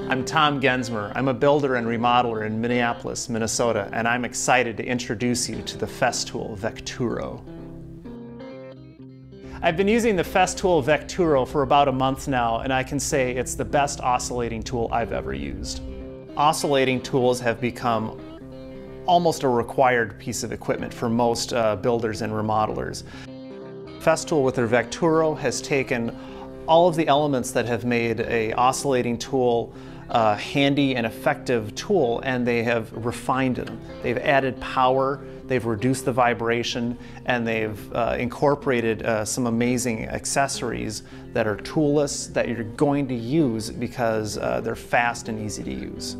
I'm Tom Gensmer. I'm a builder and remodeler in Minneapolis, Minnesota, and I'm excited to introduce you to the Festool Vecturo. I've been using the Festool Vecturo for about a month now, and I can say it's the best oscillating tool I've ever used. Oscillating tools have become almost a required piece of equipment for most builders and remodelers. Festool with their Vecturo has taken all of the elements that have made an oscillating tool a handy and effective tool, and they have refined them. They've added power, they've reduced the vibration, and they've incorporated some amazing accessories that are toolless that you're going to use because they're fast and easy to use.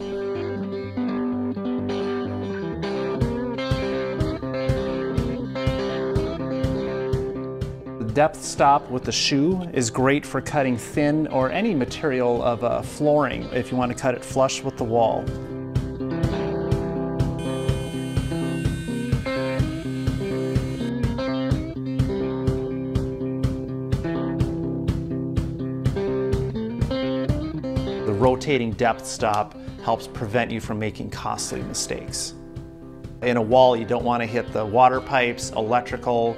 Depth-Stop with the shoe is great for cutting thin or any material of flooring if you want to cut it flush with the wall. The rotating Depth-Stop helps prevent you from making costly mistakes. In a wall, you don't want to hit the water pipes, electrical.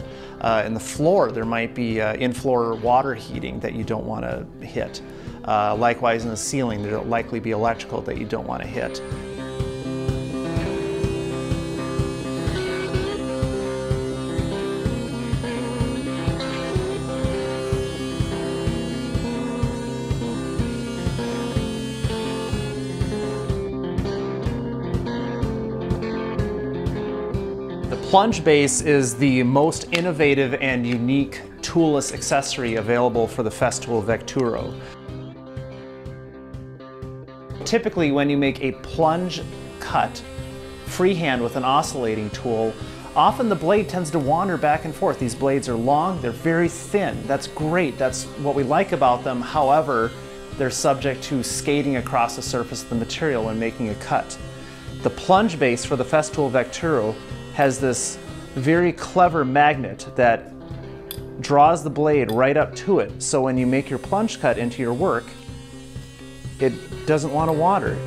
In the floor, there might be in-floor water heating that you don't want to hit. Likewise, in the ceiling, there'll likely be electrical that you don't want to hit. Plunge Base is the most innovative and unique toolless accessory available for the Festool Vecturo. Typically, when you make a plunge cut freehand with an oscillating tool, often the blade tends to wander back and forth. These blades are long, they're very thin. That's great, that's what we like about them. However, they're subject to skating across the surface of the material when making a cut. The Plunge Base for the Festool Vecturo has this very clever magnet that draws the blade right up to it, so when you make your plunge cut into your work, it doesn't want to wander.